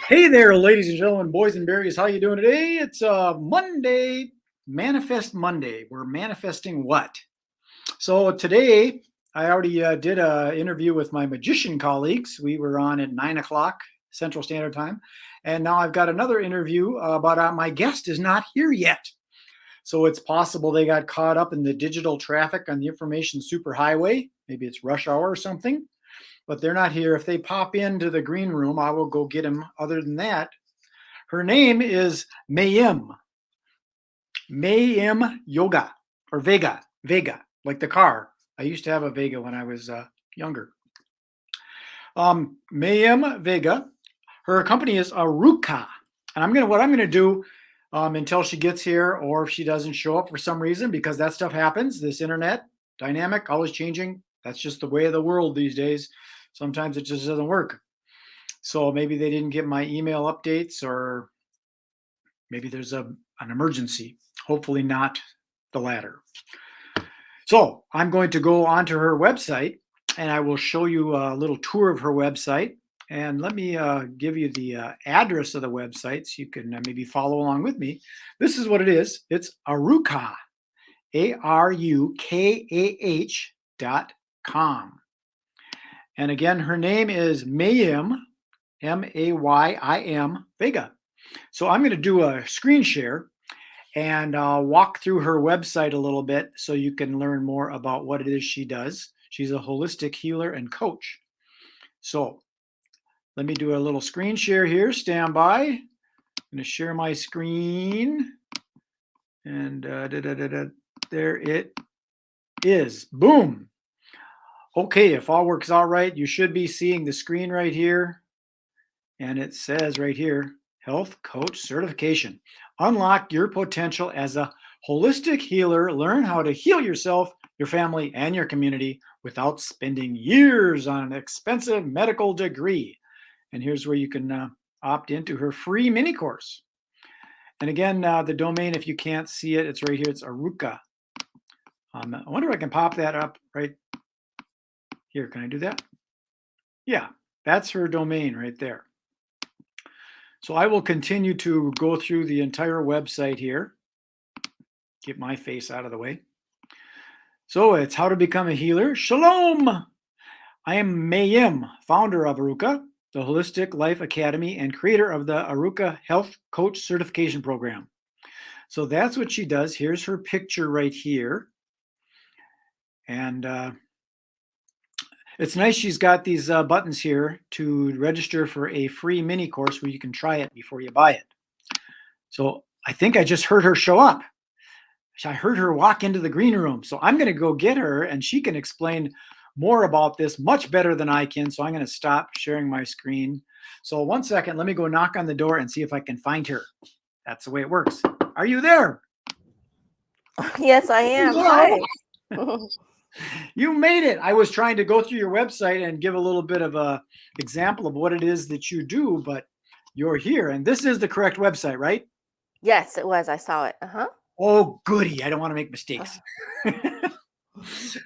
Hey there, ladies and gentlemen, boys and berries. How you doing today? It's Monday, Manifest Monday. We're manifesting what? So today, I already did an interview with my magician colleagues. We were on at 9 o'clock Central Standard Time, and now I've got another interview. But my guest is not here yet. So it's possible they got caught up in the digital traffic on the information superhighway. Maybe it's rush hour or something, but they're not here. If they pop into the green room, I will go get them. Other than that, her name is Mayim. Mayim Yoga or Vega. Vega, like the car. I used to have a Vega when I was younger. Mayim Vega. Her company is Aruka. And what I'm gonna do until she gets here, or if she doesn't show up for some reason, because that stuff happens. This internet dynamic, always changing. That's just the way of the world these days. Sometimes it just doesn't work. So maybe they didn't get my email updates, or maybe there's an emergency. Hopefully not the latter. So I'm going to go onto her website and I will show you a little tour of her website. And let me give you the address of the website so you can maybe follow along with me. This is what it is. It's Aruka, ARUKAH.com. And again, her name is Mayim, Mayim Vega. So I'm going to do a screen share and walk through her website a little bit so you can learn more about what it is she does. She's a holistic healer and coach. So let me do a little screen share here. Stand by. I'm going to share my screen. And there it is. Boom. Okay, if all works out right, you should be seeing the screen right here. And it says right here, Health Coach Certification. Unlock your potential as a holistic healer. Learn how to heal yourself, your family, and your community without spending years on an expensive medical degree. And here's where you can opt into her free mini course. And again, the domain, if you can't see it, it's right here. It's Aruka. I wonder if I can pop that up right here. Can I do that? Yeah, that's her domain right there. So I will continue to go through the entire website here. Get my face out of the way. So it's how to become a healer. Shalom! I am Mayim, founder of Aruka, the Holistic Life Academy, and creator of the Aruka Health Coach Certification Program. So that's what she does. Here's her picture right here. And it's nice she's got these buttons here to register for a free mini course where you can try it before you buy it. So I think I just heard her show up. I heard her walk into the green room. So I'm going to go get her and she can explain more about this much better than I can. So I'm going to stop sharing my screen. So 1 second, let me go knock on the door and see if I can find her. That's the way it works. Are you there? Yes, I am. Hi. You made it. I was trying to go through your website and give a little bit of a example of what it is that you do, but you're here. And this is the correct website, right? Yes, it was. I saw it. Oh, goody. I don't want to make mistakes.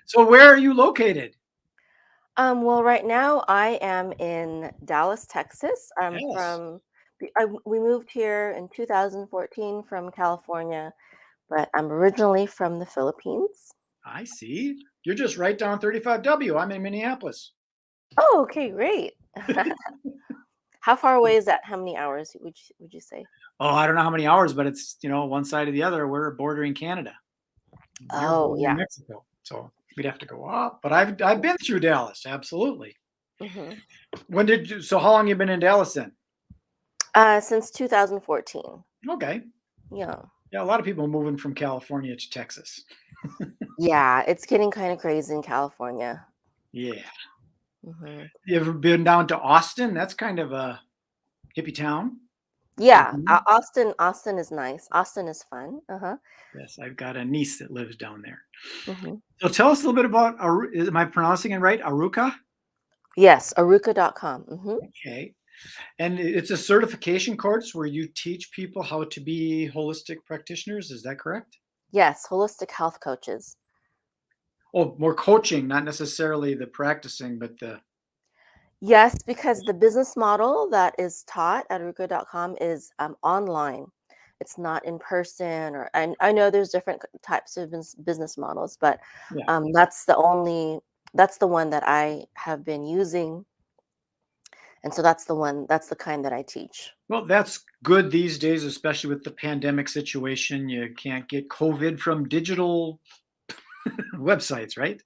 So where are you located? Well, right now I am in Dallas, Texas. Yes, We moved here in 2014 from California, but I'm originally from the Philippines. I see. You're just right down 35W. I'm in Minneapolis. Oh, okay, great. How far away is that? How many hours would you say? Oh, I don't know how many hours, but it's, one side or the other. We're bordering Canada. You're Oh, bordering yeah. Mexico. So we'd have to go up. But I've been through Dallas, absolutely. Mm-hmm. So how long you been in Dallas then? Since 2014. Okay. Yeah. Yeah, a lot of people moving from California to Texas. Yeah, it's getting kind of crazy in California. Yeah. Mm-hmm. You ever been down to Austin? That's kind of a hippie town. Yeah, Mhm. Austin is nice. Austin is fun. Yes, I've got a niece that lives down there. Mm-hmm. So tell us a little bit about, am I pronouncing it right? Aruka? Yes, aruka.com. Mm-hmm. Okay. And it's a certification course where you teach people how to be holistic practitioners. Is that correct? Yes, holistic health coaches. Oh, more coaching, not necessarily the practicing, but the. Yes, because the business model that is taught at Ruka.com is online. It's not in person, or I know there's different types of business models, but Yeah. that's the one that I have been using, and so that's the kind that I teach. Well, that's good these days, especially with the pandemic situation. You can't get COVID from digital websites, right?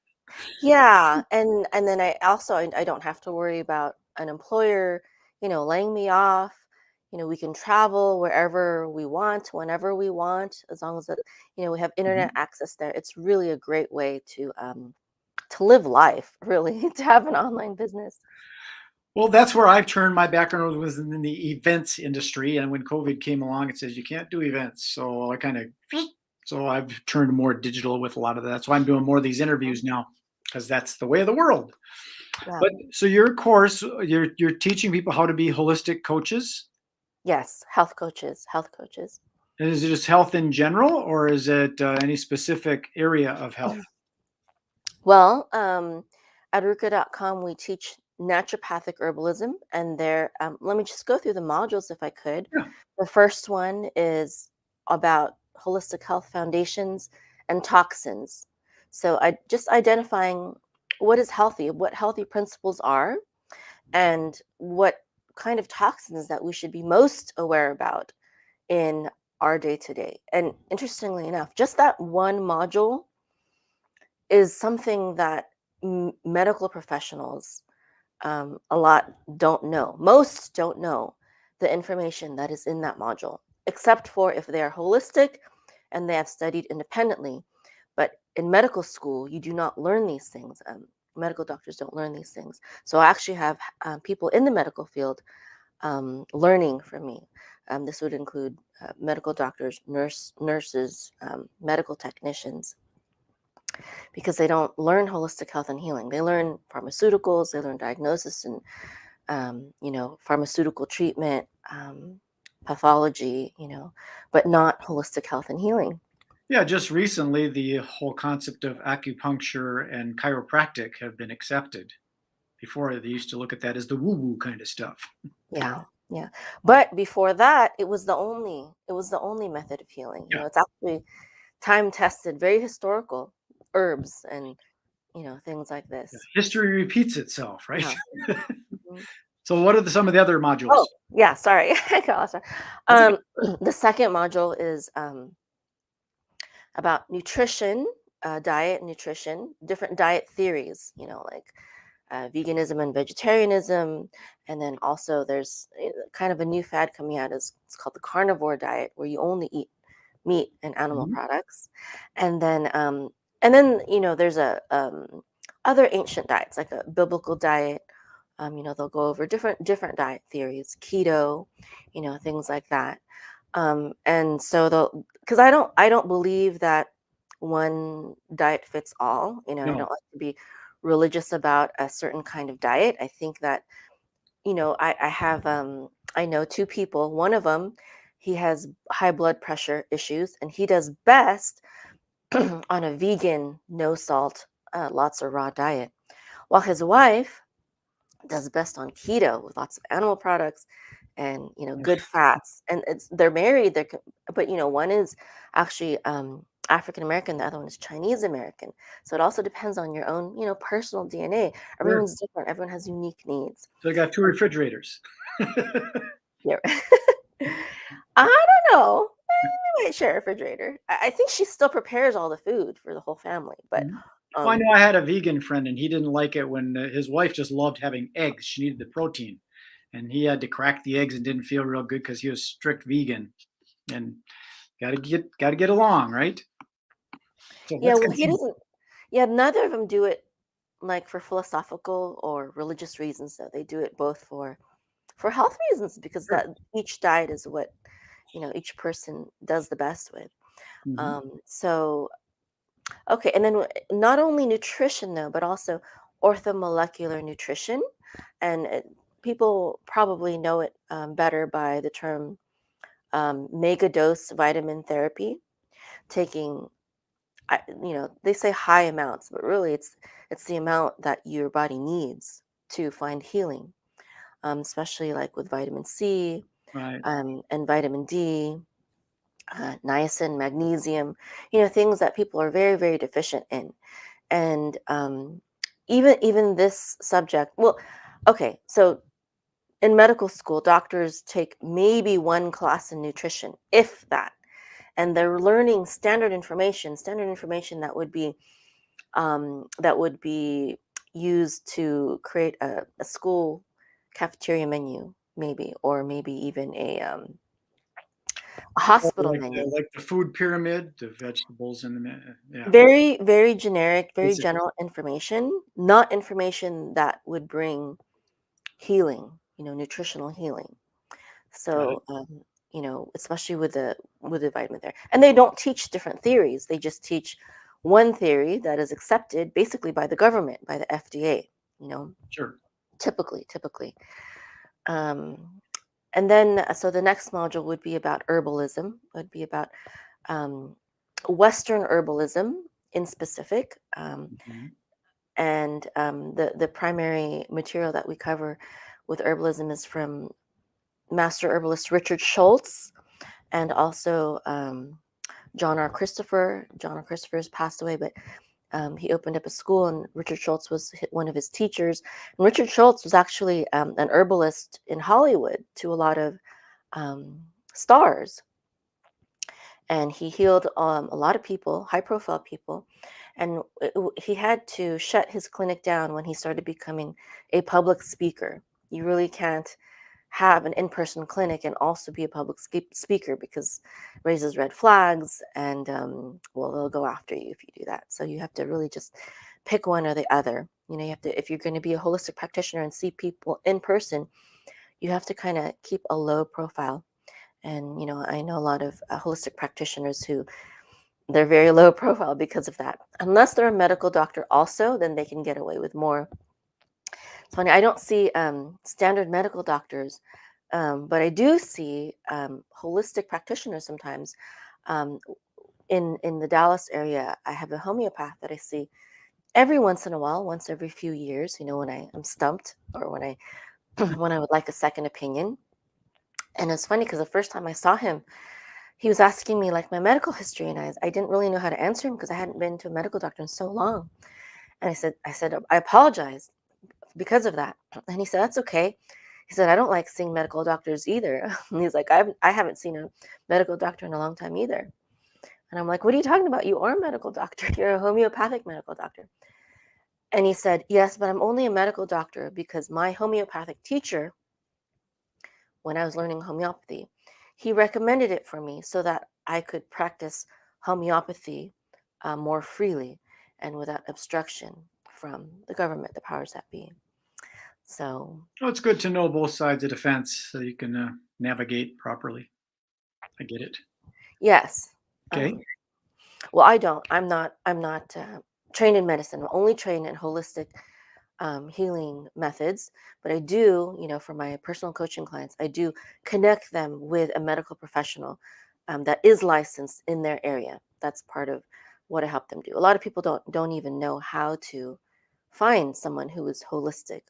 Yeah, and then I don't have to worry about an employer, laying me off. We can travel wherever we want, whenever we want, as long as we have internet Mhm. access there. It's really a great way to live life, really, to have an online business. Well, that's where I've turned. My background was in the events industry, and when COVID came along, it says you can't do events. So I kind of, so I've turned more digital with a lot of that. So I'm doing more of these Mhm. interviews now because that's the way of the world. Yeah. But so your course, you're teaching people how to be holistic coaches. Yes, health coaches, health coaches. And is it just health in general, or is it any specific area of health? Well, at Ruka.com, we teach naturopathic herbalism, and let me just go through the modules if I could. Yeah. The first one is about holistic health foundations and toxins. So, I just identifying what is healthy, what healthy principles are, and what kind of toxins that we should be most aware about in our day to day. And interestingly enough, just that one module is something that medical professionals a lot don't know. Most don't know the information that is in that module, except for if they are holistic and they have studied independently. But in medical school, you do not learn these things. Medical doctors don't learn these things. So I actually have people in the medical field learning from me. This would include medical doctors, nurses, medical technicians, because they don't learn holistic health and healing. They learn pharmaceuticals, they learn diagnosis and pharmaceutical treatment, pathology, but not holistic health and healing. Yeah, just recently, the whole concept of acupuncture and chiropractic have been accepted. Before, they used to look at that as the woo-woo kind of stuff. Yeah, yeah. But before that, it was the only method of healing. Yeah, It's actually time tested, very historical herbs and things like yeah. this. History repeats itself, right? Yeah. Mhm. So, what are some of the other Oh, modules? yeah. Sorry, I got lost. That's okay. The second module is about nutrition, diet, nutrition, different diet theories, like veganism and vegetarianism. And then also there's kind of a new fad coming out is it's called the carnivore diet, where you only eat meat and animal Mhm. products. And then there's a other ancient diets like a biblical diet. They'll go over different diet theories, keto, things like that. And so the because I don't believe that one diet fits all. I No. don't like to be religious about a certain kind of diet. I think that I know two people. One of them, he has high blood pressure issues, and he does best on a vegan, no salt, lots of raw diet, while his wife does best on keto with lots of animal products and good fats. And they're married, but one is actually African American, the other one is Chinese American. So it also depends on your own personal DNA. Sure. Everyone's different, everyone has unique needs. So, I got two refrigerators. Yeah. I don't know. I might share a refrigerator. I think she still prepares all the food for the whole family, but Mhm. Well, I um know I had a vegan friend, and he didn't like it when his wife just loved having eggs. She needed the protein, and he had to crack the eggs and didn't feel real good because he was strict vegan. And got to get along, right? So yeah, let's well, he continue. doesn't. Yeah, neither of them do it like for philosophical or religious reasons, though. They do it both for health reasons, because Sure. that each diet is what each person does the best with. Mhm. So okay, and then not only nutrition though, but also orthomolecular nutrition, and people probably know it better by the term megadose vitamin therapy, taking they say high amounts, but really it's the amount that your body needs to find healing, especially like with vitamin C, Right. and vitamin D, niacin, magnesium, things that people are very, very deficient in. And even this subject, well, okay, so in medical school, doctors take maybe one class in nutrition, if that, and they're learning standard information that would be used to create a school cafeteria menu, maybe, or maybe even a Oh, hospital menu. like the food pyramid, the vegetables and yeah, Very, very generic, very basic. general information, not information that would bring healing, nutritional healing. Got it. So, especially with the vitamin there, and they don't teach different theories. They just teach one theory that is accepted basically by the government, by the FDA. You know, Sure. typically. Um, and then, so the next module would be about herbalism. Would be about um, Western herbalism in specific, Mhm. and the primary material that we cover with herbalism is from master herbalist Richard Schultz, and also John R. Christopher. John R. Christopher has passed away, but he opened up a school, and Richard Schultz was one of his teachers. And Richard Schultz was actually an herbalist in Hollywood to a lot of stars, and he healed a lot of people, high-profile people. And he had to shut his clinic down when he started becoming a public speaker. You really can't have an in-person clinic and also be a public speaker, because it raises red flags, and well, they'll go after you if you do that. So you have to really just pick one or the other. You have to, if you're going to be a holistic practitioner and see people in person, you have to kind of keep a low profile. And I know a lot of holistic practitioners who, they're very low profile because of that. Unless they're a medical doctor also, then they can get away with more. It's funny, I don't see standard medical doctors, but I do see holistic practitioners sometimes. Um, in the Dallas area, I have a homeopath that I see every once in a while, once every few years. When I'm stumped, or when I when I would like a second opinion. And it's funny because the first time I saw him, he was asking me like my medical history, and I didn't really know how to answer him because I hadn't been to a medical doctor in so long. And I said, I apologize because of that. And he said, that's okay. He said, I don't like seeing medical doctors either. And he's like, I haven't seen a medical doctor in a long time either. And I'm like, what are you talking about? You are a medical doctor. You're a homeopathic medical doctor. And he said, yes, but I'm only a medical doctor because my homeopathic teacher, when I was learning homeopathy, he recommended it for me so that I could practice homeopathy more freely and without obstruction from the government, the powers that be. So, Well, it's good to know both sides of the fence so you can navigate properly. I get it. yes. Okay. Um, well, I don't. I'm not trained in medicine. I'm only trained in holistic healing methods. But I do, for my personal coaching clients, I do connect them with a medical professional that is licensed in their area. That's part of what I help them do. A lot of people don't even know how to find someone who is holistic,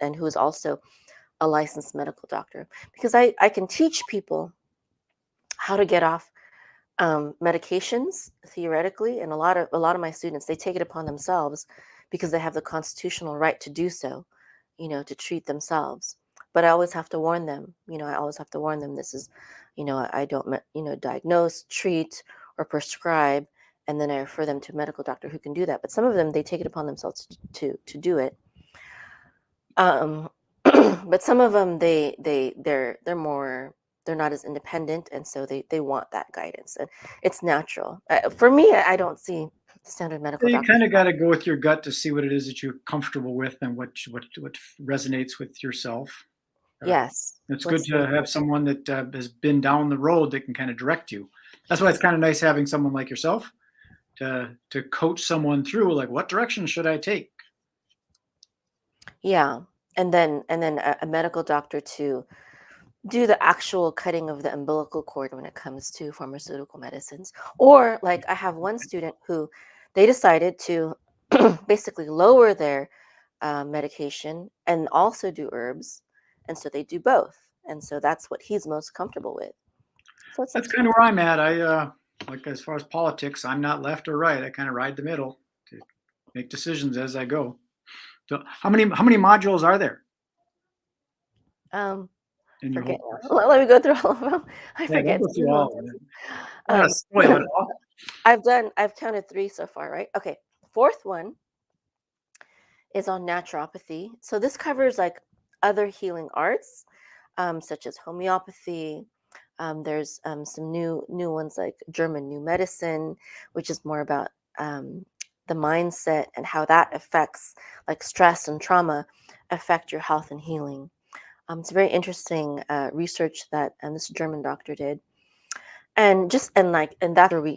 and who is also a licensed medical doctor, because I can teach people how to get off medications theoretically, and a lot of my students, they take it upon themselves because they have the constitutional right to do so, to treat themselves. But I always have to warn them. I always have to warn them. This is, I don't, diagnose, treat, or prescribe, and then I refer them to a medical doctor who can do that. But some of them, they take it upon themselves to do it. Um, but some of them, they're more, they're not as independent, and so they want that guidance, and it's natural. For me, I don't see standard So medical you doctors. kind of got to go with your gut to see what it is that you're comfortable with and what resonates with yourself. Uh, Yes, it's good what's to have someone that has been down the road that can kind of direct you. That's why it's kind of nice having someone like yourself to coach someone through, like, what direction should I take? yeah, and then a medical doctor to do the actual cutting of the umbilical cord when it comes to pharmaceutical medicines. Or like I have one student who, they decided to basically lower their medication and also do herbs. And so they do both. And so that's what he's most comfortable with. So it's up That's to kind you. of where I'm at. Like as far as politics, I'm not left or right. I kind of ride the middle to make decisions as I go. So how many modules are there Um, in your Forget whole course? now. Let me go through all of them. I Yeah, don't forget go through all of sometimes. them. I don't want to spoil it all. I've counted 3 so far, right? Okay. Fourth one is on naturopathy. So this covers like other healing arts, such as homeopathy. There's some new ones like German New Medicine, which is more about um, the mindset and how that affects, like stress and trauma, affect your health and healing. It's very interesting research that this German doctor did, and that's where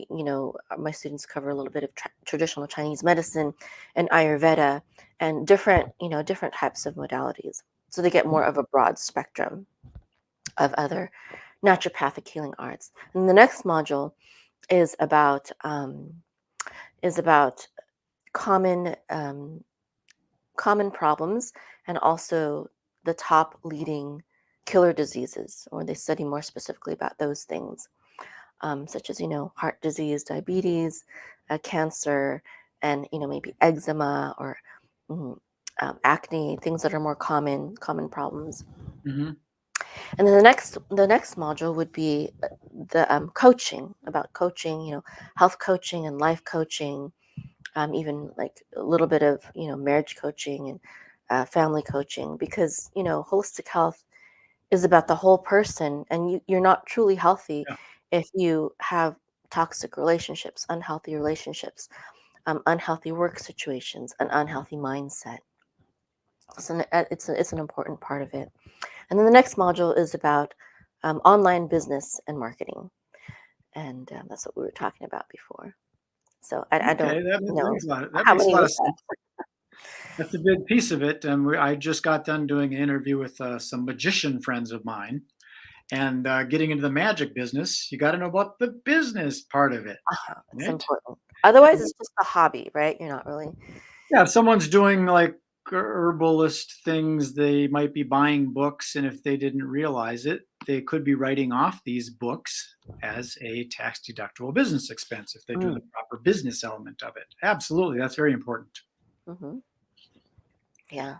my students cover a little bit of traditional Chinese medicine and Ayurveda and different types of modalities, so they get more of a broad spectrum of other naturopathic healing arts. And the next module is about common common problems, and also the top leading killer diseases, or they study more specifically about those things, such as heart disease, diabetes, cancer, and maybe eczema or mm, acne, things that are more common problems. Hmm. And then the next module would be the coaching, about coaching, health coaching and life coaching, even like a little bit of marriage coaching and family coaching, because holistic health is about the whole person, and you're not truly healthy Yeah. if you have toxic relationships, unhealthy relationships, unhealthy work situations, an unhealthy mindset. So it's an important part of it. And then the next module is about online business and marketing, and that's what we were talking about before. So I don't Okay, know that how makes a many lot was of that. sense. That's a big piece of it. I just got done doing an interview with some magician friends of mine, and getting into the magic business, you got to know about the business part of it, It's right? important. Otherwise, it's just a hobby, right? You're not really. Yeah, if someone's doing like herbalist things, they might be buying books, and if they didn't realize it, they could be writing off these books as a tax deductible business expense if they do Mm, the proper business element of it. Absolutely, that's very important. hmm. Yeah.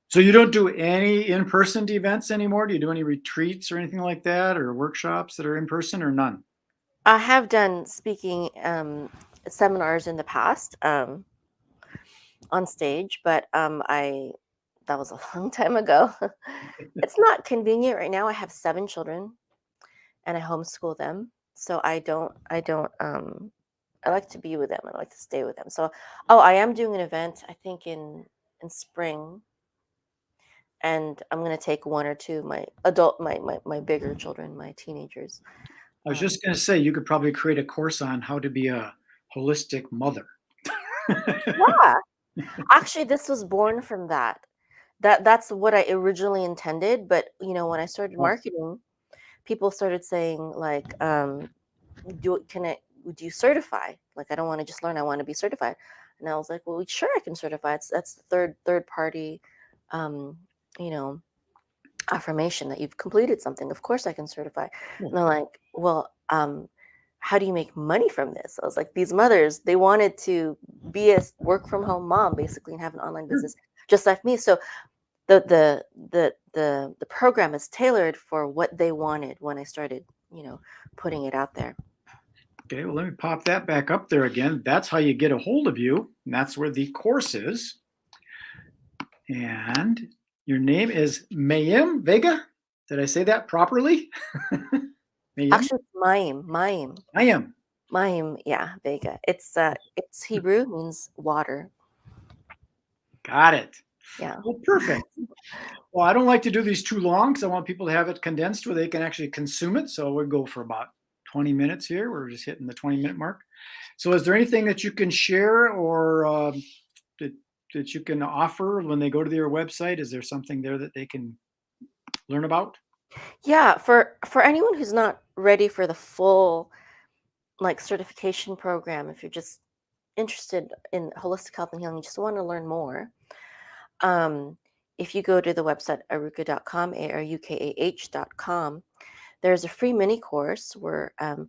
So you don't do any in-person events anymore? Do you do any retreats or anything like that, or workshops that are in person, or none? I have done speaking seminars in the past, on stage, but I that was a long time ago. It's not convenient right now. I have 7 children and I homeschool them, so I like to be with them. I like to stay with them. So, oh, I am doing an event, I think in spring, and I'm gonna take one or two of my adult, my bigger children, my teenagers. I was Um, just going to say you could probably create a course on how to be a holistic mother. yeah, actually, this was born from that. That's what I originally intended, but when I started Oh, marketing, people started saying like, do you certify? Like, I don't want to just learn, I want to be certified. And I was like, well, sure, I can certify. That's the third party, um, you know, affirmation that you've completed something. Of course I can certify. cool. And they're like, well, how do you make money from this? I was like, these mothers, they wanted to be a work from home mom basically and have an online Sure. business just like me. So the program is tailored for what they wanted when I started, putting it out there. Okay, well, let me pop that back up there again. That's how you get a hold of you, and that's where the course is. And your name is Mayim Vega. Did I say that properly? Mayim? Actually, it's Mayim, Mayim. Mayim, yeah, Vega. It's Hebrew, means water. Got it. Yeah. Well, perfect. Well, I don't like to do these too long because I want people to have it condensed where they can actually consume it. So we'll go for about 20 minutes here. We're just hitting the 20-minute mark. So is there anything that you can share or that, that you can offer when they go to your website? Is there something there that they can learn about? Yeah, for anyone who's not ready for the full like certification program, if you're just interested in holistic health and healing, you just want to learn more, If you go to the website arukah.com, arukah.com, there's a free mini course where, I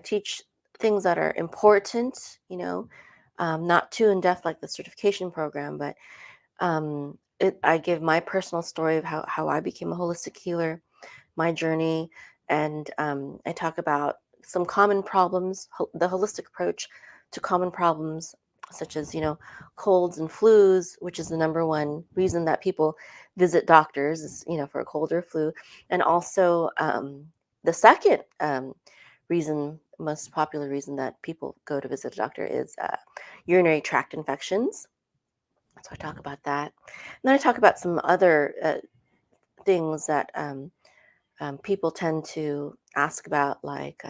teach things that are important, not too in depth like the certification program, but I give my personal story of how I became a holistic healer, my journey, and I talk about some common problems, the holistic approach to common problems, such as, colds and flus, which is the number one reason that people visit doctors is, for a cold or flu. And also the second most popular reason that people go to visit a doctor is urinary tract infections. So I talk about that. And then I talk about some other things that people tend to ask about, like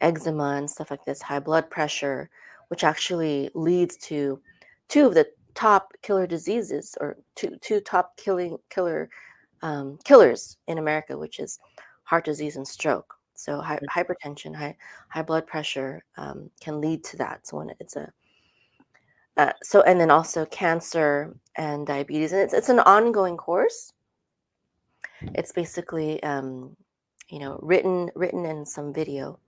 eczema and stuff like this, high blood pressure, which actually leads to two of the top killer diseases, or two top killers in America, which is heart disease and stroke. So hypertension, high blood pressure can lead to that. So when it's a and then also cancer and diabetes, and it's an ongoing course. It's basically written in some video.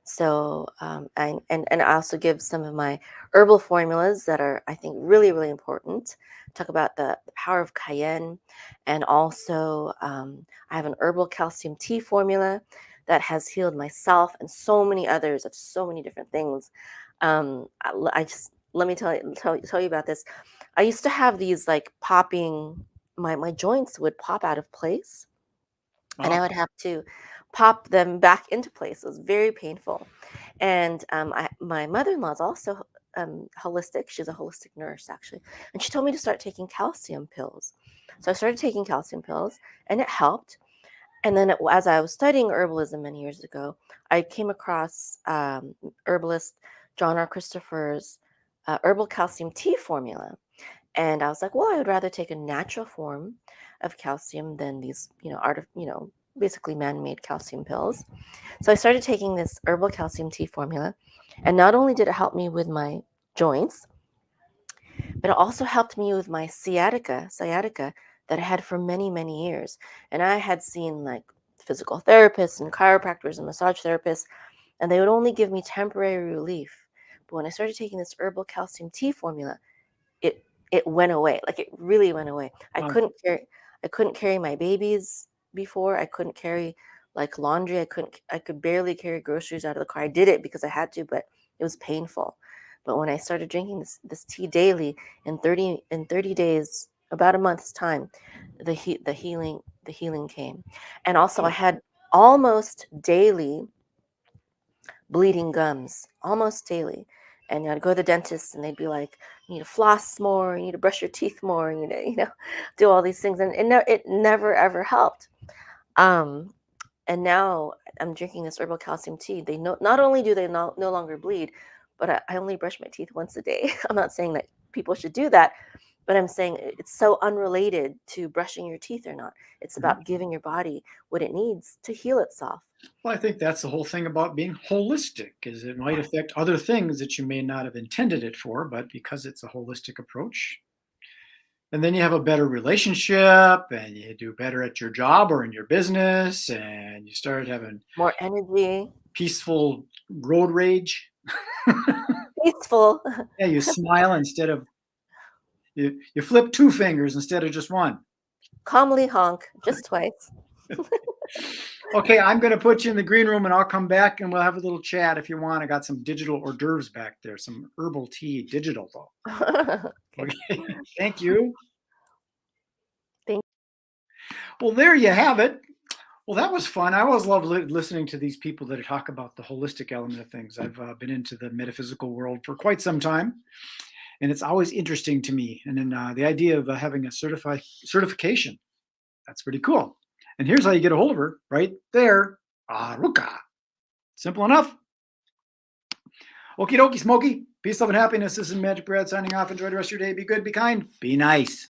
So and I also give some of my herbal formulas that are, I think, really, really important. Talk about the power of cayenne, and also I have an herbal calcium tea formula that has healed myself and so many others of so many different things. I just let me tell you about this. I used to have these like popping. My joints would pop out of place, and I Oh, would have to pop them back into place. It was very painful. And my mother-in-law is also holistic. She's a holistic nurse, actually. And she told me to start taking calcium pills. So I started taking calcium pills, and it helped. And then as I was studying herbalism many years ago, I came across herbalist John R. Christopher's herbal calcium tea formula. And I was like, well, I would rather take a natural form of calcium than these, basically man-made calcium pills. So I started taking this herbal calcium tea formula, and not only did it help me with my joints, but it also helped me with my sciatica that I had for many, many years. And I had seen like physical therapists and chiropractors and massage therapists, and they would only give me temporary relief. But when I started taking this herbal calcium tea formula, it it went away. Like, it really went away. wow. I couldn't carry my babies before. I couldn't carry like laundry. I could barely carry groceries out of the car. I did it because I had to, but it was painful. But when I started drinking this tea daily, in 30 days, about a month's time, the healing came. And also I Oh, had almost daily bleeding gums, almost daily. And I'd go to the dentist, and they'd be like, "You need to floss more, you need to brush your teeth more, do all these things." And it never ever helped. Um, and now I'm drinking this herbal calcium tea. They not only do they no longer bleed, but I only brush my teeth once a day. I'm not saying that people should do that, but I'm saying it's so unrelated to brushing your teeth or not. It's mhm. about giving your body what it needs to heal itself. Well, I think that's the whole thing about being holistic, is it might affect other things that you may not have intended it for, but because it's a holistic approach, and then you have a better relationship, and you do better at your job or in your business, and you start having More energy, peaceful road rage. peaceful. Yeah, you smile instead of you flip two fingers instead of just one. Calmly honk just twice. Okay, I'm going to put you in the green room, and I'll come back and we'll have a little chat if you want. I got some digital hors d'oeuvres back there, some herbal tea, digital though. Okay. Okay, thank you. Thank Well, there you have it. Well, that was fun. I always love listening to these people that talk about the holistic element of things. I've been into the metaphysical world for quite some time, and it's always interesting to me. And then the idea of having a certification, that's pretty cool. And here's how you get a hold of her right there. Aruka. Simple enough. Okie dokie, Smokey. Peace, love, and happiness. This is MagicBrad signing off. Enjoy the rest of your day. Be good, be kind, be nice.